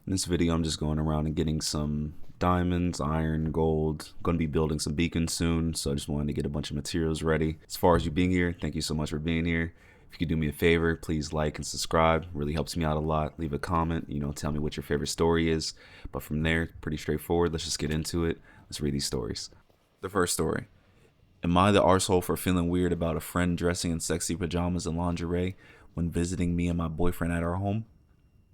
In this video, I'm just going around and getting some diamonds, iron, gold. I'm going to be building some beacons soon, so I just wanted to get a bunch of materials ready. As far as you being here, thank you so much for being here. If you could do me a favor, please like and subscribe. Really helps me out a lot. Leave a comment, tell me what your favorite story is. But from there, pretty straightforward. Let's just get into it. Let's read these stories. The first story. Am I the arsehole for feeling weird about a friend dressing in sexy pajamas and lingerie when visiting me and my boyfriend at our home?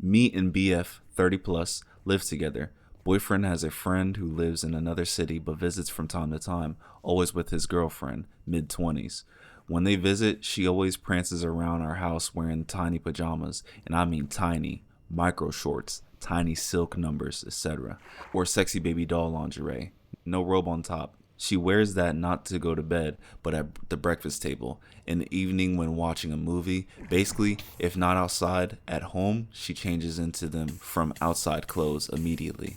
Me and BF, 30 plus, live together. Boyfriend has a friend who lives in another city but visits from time to time, always with his girlfriend, mid 20s. When they visit, she always prances around our house wearing tiny pajamas, and I mean tiny, micro shorts, tiny silk numbers, etc., or sexy baby doll lingerie. No robe on top. She wears that not to go to bed, but at the breakfast table, in the evening when watching a movie. Basically, if not outside, at home, she changes into them from outside clothes immediately.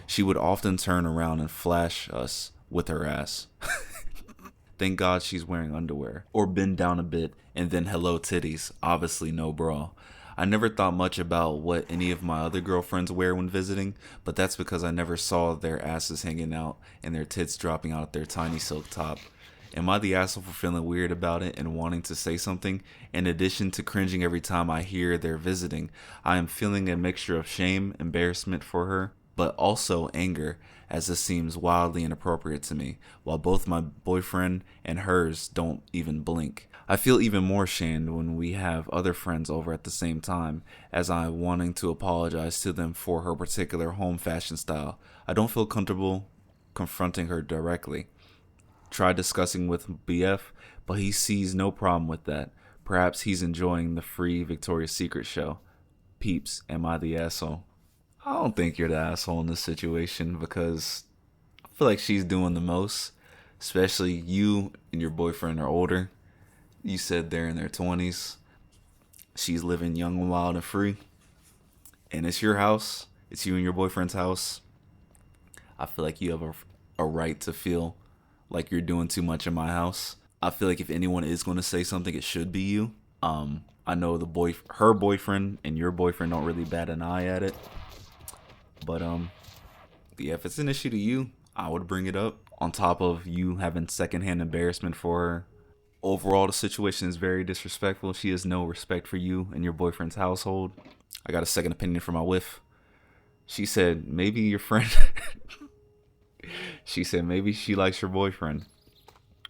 She would often turn around and flash us with her ass. Thank God she's wearing underwear. Or bend down a bit, and then hello titties, obviously no bra. I never thought much about what any of my other girlfriends wear when visiting, but that's because I never saw their asses hanging out and their tits dropping out of their tiny silk top. Am I the asshole for feeling weird about it and wanting to say something? In addition to cringing every time I hear they're visiting, I am feeling a mixture of shame, embarrassment for her, but also anger, as this seems wildly inappropriate to me, while both my boyfriend and hers don't even blink. I feel even more shamed when we have other friends over at the same time, as I'm wanting to apologize to them for her particular home fashion style. I don't feel comfortable confronting her directly. Tried discussing with BF, but he sees no problem with that. Perhaps he's enjoying the free Victoria's Secret show. Peeps, am I the asshole? I don't think you're the asshole in this situation because I feel like she's doing the most, especially you and your boyfriend are older. You said they're in their 20s. She's living young and wild and free. And it's your house. It's you and your boyfriend's house. I feel like you have a right to feel like you're doing too much in my house. I feel like if anyone is going to say something, it should be you. I know her boyfriend and your boyfriend don't really bat an eye at it. But yeah, if it's an issue to you, I would bring it up. On top of you having secondhand embarrassment for her. Overall, the situation is very disrespectful. She has no respect for you and your boyfriend's household. I got a second opinion from my whiff. She said, maybe your friend... She said, maybe she likes your boyfriend.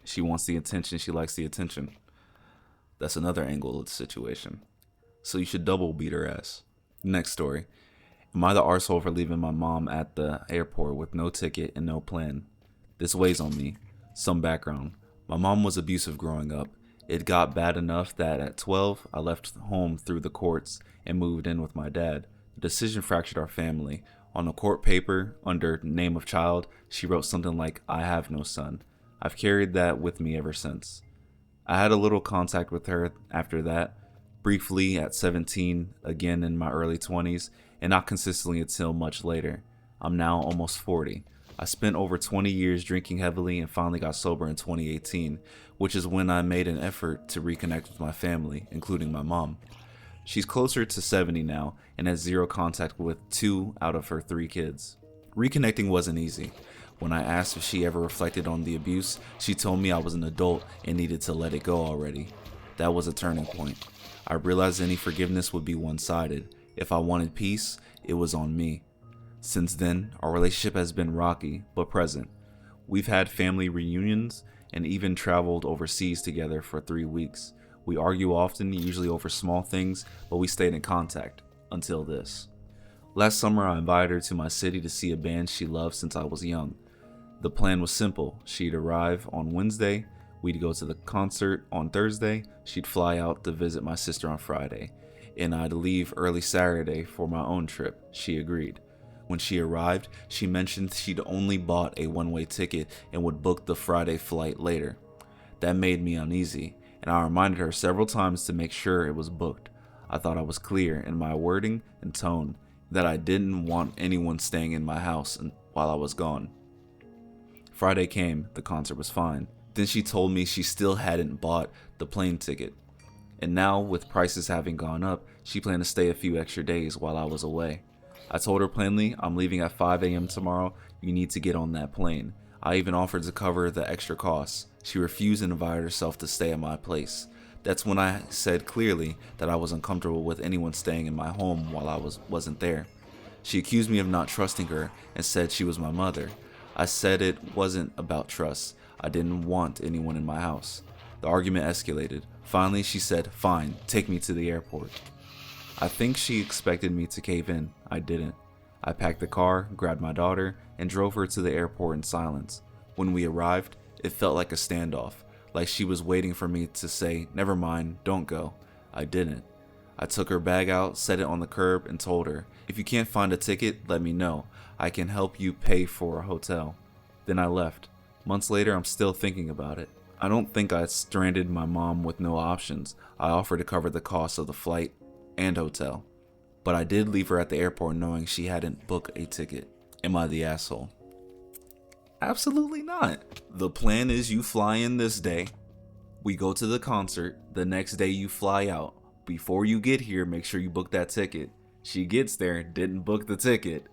She wants the attention. She likes the attention. That's another angle of the situation. So you should double beat her ass. Next story. Am I the arsehole for leaving my mom at the airport with no ticket and no plan? This weighs on me. Some background. My mom was abusive growing up. It got bad enough that at 12, I left home through the courts and moved in with my dad. The decision fractured our family. On a court paper, under name of child, she wrote something like, I have no son. I've carried that with me ever since. I had a little contact with her after that, briefly at 17, again in my early 20s, and not consistently until much later. I'm now almost 40. I spent over 20 years drinking heavily and finally got sober in 2018, which is when I made an effort to reconnect with my family, including my mom. She's closer to 70 now and has zero contact with 2 out of her 3 kids. Reconnecting wasn't easy. When I asked if she ever reflected on the abuse, she told me I was an adult and needed to let it go already. That was a turning point. I realized any forgiveness would be one-sided. If I wanted peace, it was on me. Since then, our relationship has been rocky, but present. We've had family reunions and even traveled overseas together for 3 weeks. We argue often, usually over small things, but we stayed in contact, until this. Last summer, I invited her to my city to see a band she loved since I was young. The plan was simple. She'd arrive on Wednesday, we'd go to the concert on Thursday, she'd fly out to visit my sister on Friday, and I'd leave early Saturday for my own trip. She agreed. When she arrived, she mentioned she'd only bought a one-way ticket and would book the Friday flight later. That made me uneasy, and I reminded her several times to make sure it was booked. I thought I was clear in my wording and tone that I didn't want anyone staying in my house while I was gone. Friday came, the concert was fine. Then she told me she still hadn't bought the plane ticket. And now, with prices having gone up, she planned to stay a few extra days while I was away. I told her plainly, I'm leaving at 5 a.m. tomorrow. You need to get on that plane. I even offered to cover the extra costs. She refused and invited herself to stay at my place. That's when I said clearly that I was uncomfortable with anyone staying in my home while I wasn't there. She accused me of not trusting her and said she was my mother. I said it wasn't about trust. I didn't want anyone in my house. The argument escalated. Finally, she said, "Fine, take me to the airport." I think she expected me to cave in. I didn't. I packed the car, grabbed my daughter, and drove her to the airport in silence. When we arrived, it felt like a standoff, like she was waiting for me to say, "Never mind, don't go." I didn't. I took her bag out, set it on the curb, and told her, "If you can't find a ticket, let me know. I can help you pay for a hotel." Then I left. Months later, I'm still thinking about it. I don't think I stranded my mom with no options. I offered to cover the cost of the flight and hotel. But I did leave her at the airport knowing she hadn't booked a ticket. Am I the asshole? Absolutely not. The plan is you fly in this day. We go to the concert. The next day you fly out. Before you get here, make sure you book that ticket. She gets there, didn't book the ticket.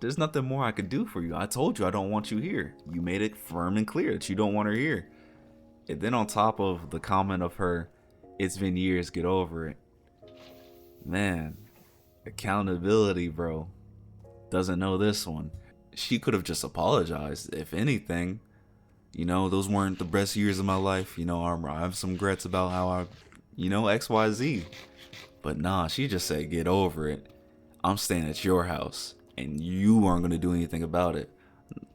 There's nothing more I could do for you. I told you I don't want you here. You made it firm and clear that you don't want her here. And then on top of the comment of her, "It's been years, get over it." Man, accountability, bro. Doesn't know this one. She could have just apologized, if anything. Those weren't the best years of my life. I have some regrets about how XYZ. But nah, she just said, "Get over it. I'm staying at your house, and you aren't going to do anything about it."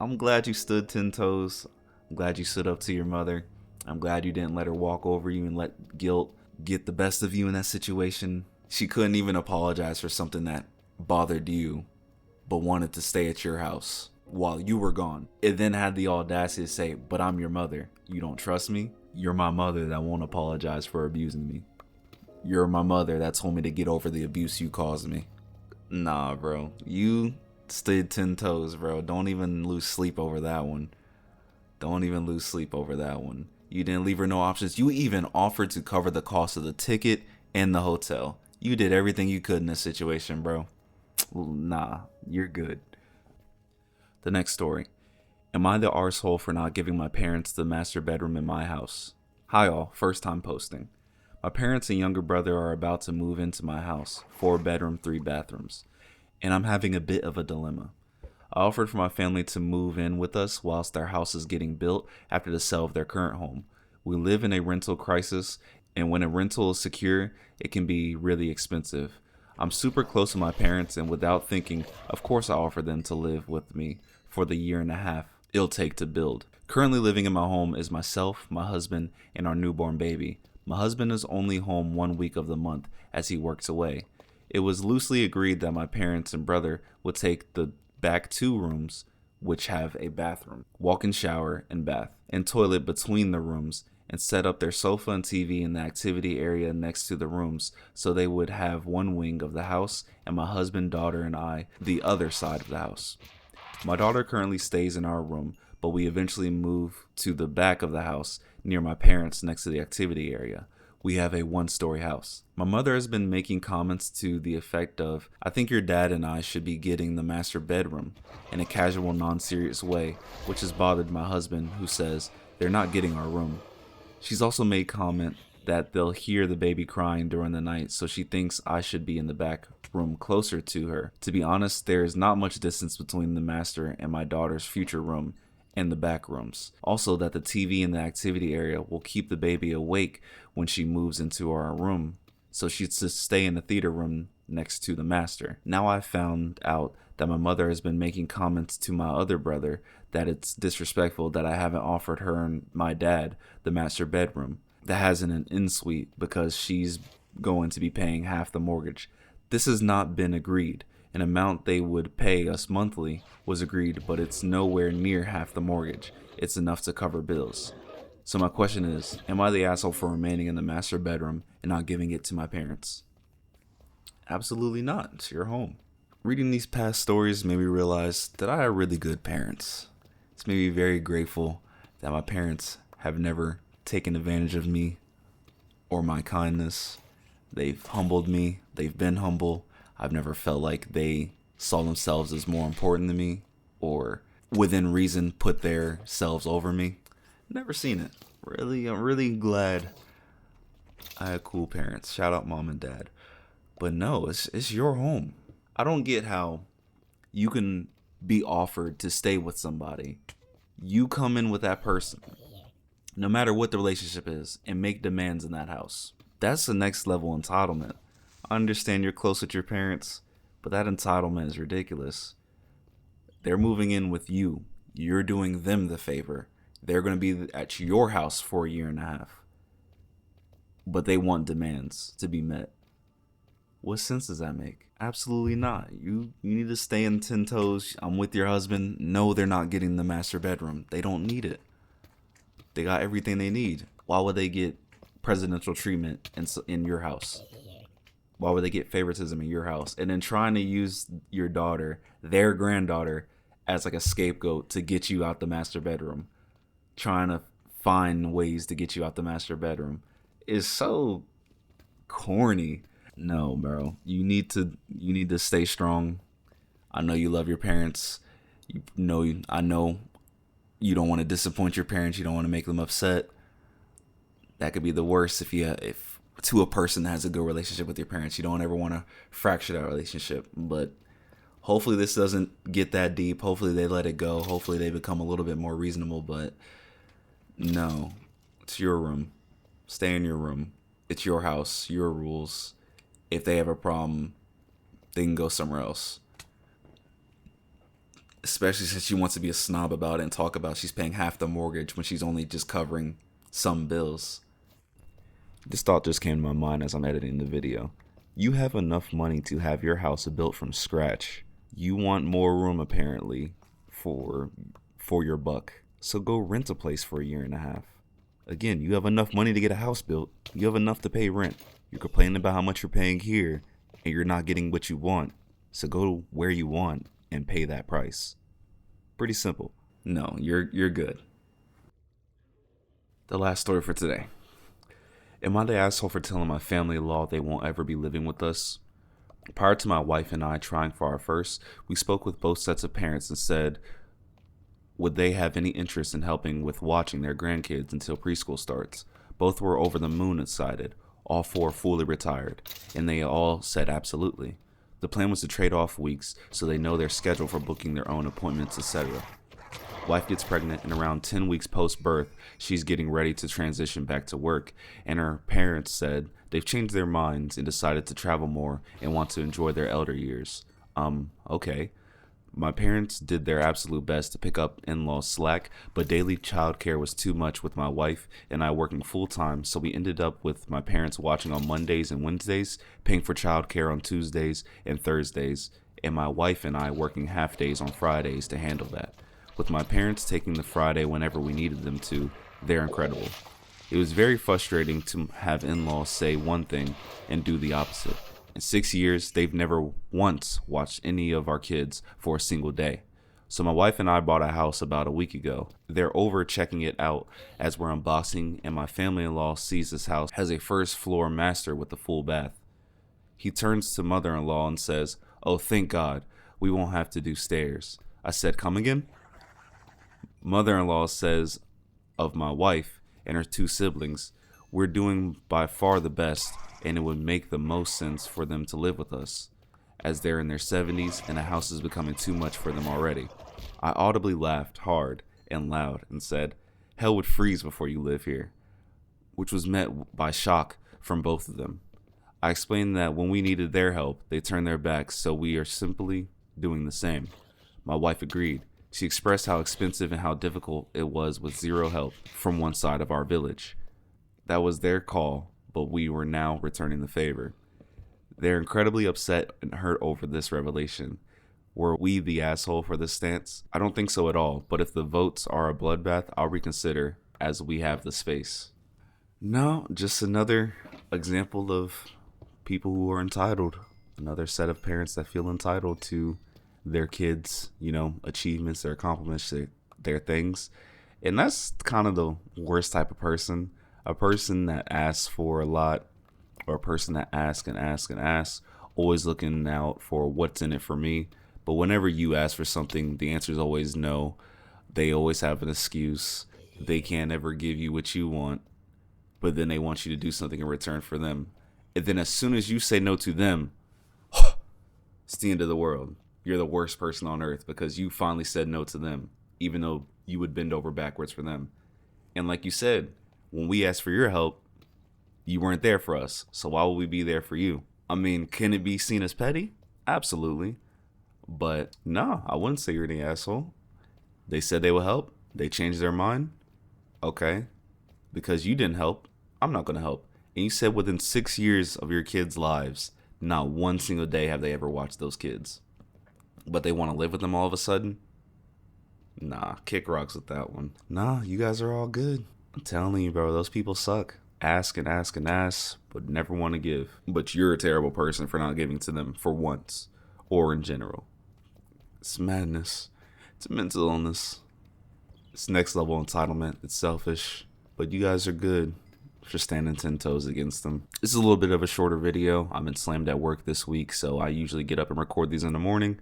I'm glad you stood 10 toes. I'm glad you stood up to your mother. I'm glad you didn't let her walk over you and let guilt get the best of you in that situation. She couldn't even apologize for something that bothered you, but wanted to stay at your house while you were gone. It then had the audacity to say, "But I'm your mother. You don't trust me? You're my mother that won't apologize for abusing me. You're my mother that told me to get over the abuse you caused me." Nah, bro. You stood 10 toes, bro. Don't even lose sleep over that one. You didn't leave her no options. You even offered to cover the cost of the ticket and the hotel. You did everything you could in this situation, bro. Nah, you're good. The next story. Am I the arsehole for not giving my parents the master bedroom in my house? Hi all, first time posting. My parents and younger brother are about to move into my house, 4-bedroom, 3 bathrooms, and I'm having a bit of a dilemma. I offered for my family to move in with us whilst their house is getting built after the sale of their current home. We live in a rental crisis, and when a rental is secure, it can be really expensive. I'm super close to my parents, and without thinking, of course I offered them to live with me for the year and a half it'll take to build. Currently living in my home is myself, my husband, and our newborn baby. My husband is only home 1 week of the month as he works away. It was loosely agreed that my parents and brother would take the back 2 rooms, which have a bathroom, walk-in shower and bath, and toilet between the rooms, and set up their sofa and TV in the activity area next to the rooms, so they would have one wing of the house and my husband, daughter, and I the other side of the house. My daughter currently stays in our room, but we eventually move to the back of the house near my parents next to the activity area. We have a 1-story house. My mother has been making comments to the effect of, "I think your dad and I should be getting the master bedroom," in a casual, non-serious way, which has bothered my husband, who says, "They're not getting our room." She's also made comment that they'll hear the baby crying during the night, so she thinks I should be in the back room closer to her. To be honest, there is not much distance between the master and my daughter's future room and the back rooms. Also, that the TV in the activity area will keep the baby awake when she moves into our room, so she'd just stay in the theater room next to the master. Now I've found out that my mother has been making comments to my other brother that it's disrespectful that I haven't offered her and my dad the master bedroom that has an en-suite because she's going to be paying half the mortgage. This has not been agreed. An amount they would pay us monthly was agreed, but it's nowhere near half the mortgage. It's enough to cover bills. So my question is, am I the asshole for remaining in the master bedroom and not giving it to my parents? Absolutely not. It's your home. Reading these past stories made me realize that I have really good parents. It's made me very grateful that my parents have never taken advantage of me or my kindness. They've humbled me. They've been humble. I've never felt like they saw themselves as more important than me or within reason put their selves over me. Never seen it. Really, I'm really glad I had cool parents. Shout out mom and dad. But no, it's your home. I don't get how you can be offered to stay with somebody. You come in with that person, no matter what the relationship is, and make demands in that house. That's the next level entitlement. I understand you're close with your parents, but that entitlement is ridiculous. They're moving in with you. You're doing them the favor. They're going to be at your house for a year and a half. But they want demands to be met. What sense does that make? Absolutely not. You need to stay in 10 toes. I'm with your husband. No, they're not getting the master bedroom. They don't need it. They got everything they need. Why would they get presidential treatment in your house? Why would they get favoritism in your house? And then trying to use your daughter, their granddaughter, as like a scapegoat to get you out the master bedroom. Trying to find ways to get you out the master bedroom is so corny. No, bro. You need to stay strong. I know you love your parents. I know you don't want to disappoint your parents. You don't want to make them upset. That could be the worst if to a person that has a good relationship with your parents. You don't ever want to fracture that relationship. But hopefully this doesn't get that deep. Hopefully they let it go. Hopefully they become a little bit more reasonable. But no, it's your room. Stay in your room. It's your house, your rules. If they have a problem, they can go somewhere else. Especially since she wants to be a snob about it and talk about she's paying half the mortgage when she's only just covering some bills. This thought just came to my mind as I'm editing the video. You have enough money to have your house built from scratch. You want more room apparently for your buck. So go rent a place for a year and a half. Again, you have enough money to get a house built. You have enough to pay rent. You're complaining about how much you're paying here and you're not getting what you want. So go where you want and pay that price. Pretty simple. No, you're good. The last story for today. Am I the asshole for telling my family-in-law they won't ever be living with us? Prior to my wife and I trying for our first, we spoke with both sets of parents and said, would they have any interest in helping with watching their grandkids until preschool starts? Both were over the moon excited. All four fully retired, and they all said absolutely. The plan was to trade off weeks so they know their schedule for booking their own appointments, etc. Wife gets pregnant, and around 10 weeks post-birth, she's getting ready to transition back to work, and her parents said they've changed their minds and decided to travel more and want to enjoy their elder years. Okay. My parents did their absolute best to pick up in-laws slack, but daily childcare was too much with my wife and I working full-time, so we ended up with my parents watching on Mondays and Wednesdays, paying for childcare on Tuesdays and Thursdays, and my wife and I working half days on Fridays to handle that. With my parents taking the Friday whenever we needed them to, they're incredible. It was very frustrating to have in-laws say one thing and do the opposite. In 6 years, they've never once watched any of our kids for a single day. So my wife and I bought a house about a week ago. They're over checking it out as we're unboxing, and my family-in-law sees this house has a first floor master with a full bath. He turns to mother-in-law and says, "Oh, thank God, we won't have to do stairs." I said, "Come again?" Mother-in-law says of my wife and her two siblings, "We're doing by far the best, and it would make the most sense for them to live with us, as they're in their 70s and the house is becoming too much for them already." I audibly laughed hard and loud and said, "Hell would freeze before you live here," which was met by shock from both of them. I explained that when we needed their help, they turned their backs, so we are simply doing the same. My wife agreed. She expressed how expensive and how difficult it was with zero help from one side of our village. That was their call, but we were now returning the favor. They're incredibly upset and hurt over this revelation. Were we the asshole for this stance? I don't think so at all, but if the votes are a bloodbath, I'll reconsider as we have the space. No, just another example of people who are entitled. Another set of parents that feel entitled to their kids, achievements, their accomplishments, their things. And that's kind of the worst type of person. A person that asks for a lot, or a person that asks and asks and asks, always looking out for what's in it for me. But whenever you ask for something, the answer is always no. They always have an excuse. They can't ever give you what you want, but then they want you to do something in return for them. And then as soon as you say no to them, it's the end of the world. You're the worst person on earth because you finally said no to them, even though you would bend over backwards for them. And like you said, when we asked for your help, you weren't there for us. So why would we be there for you? I mean, can it be seen as petty? Absolutely. But no, I wouldn't say you're the asshole. They said they would help. They changed their mind. Okay. Because you didn't help, I'm not going to help. And you said within 6 years of your kids' lives, not one single day have they ever watched those kids. But they want to live with them all of a sudden? Nah, kick rocks with that one. Nah, you guys are all good. I'm telling you, bro, those people suck. Ask and ask and ask, but never want to give. But you're a terrible person for not giving to them for once, or in general. It's madness. It's a mental illness. It's next level entitlement. It's selfish. But you guys are good for standing 10 toes against them. This is a little bit of a shorter video. I've been slammed at work this week, so I usually get up and record these in the morning,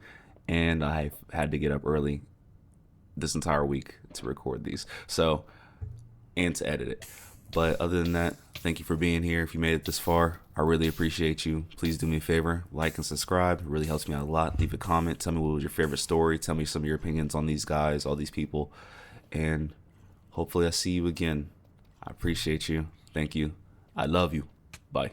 and I've had to get up early this entire week to record these, so, and to edit it. But other than that, thank you for being here. If you made it this far, I really appreciate you. Please do me a favor, like and subscribe. It really helps me out a lot. Leave a comment. Tell me what was your favorite story. Tell me some of your opinions on these guys, all these people. And hopefully I see you again. I appreciate you. Thank you. I love you. Bye.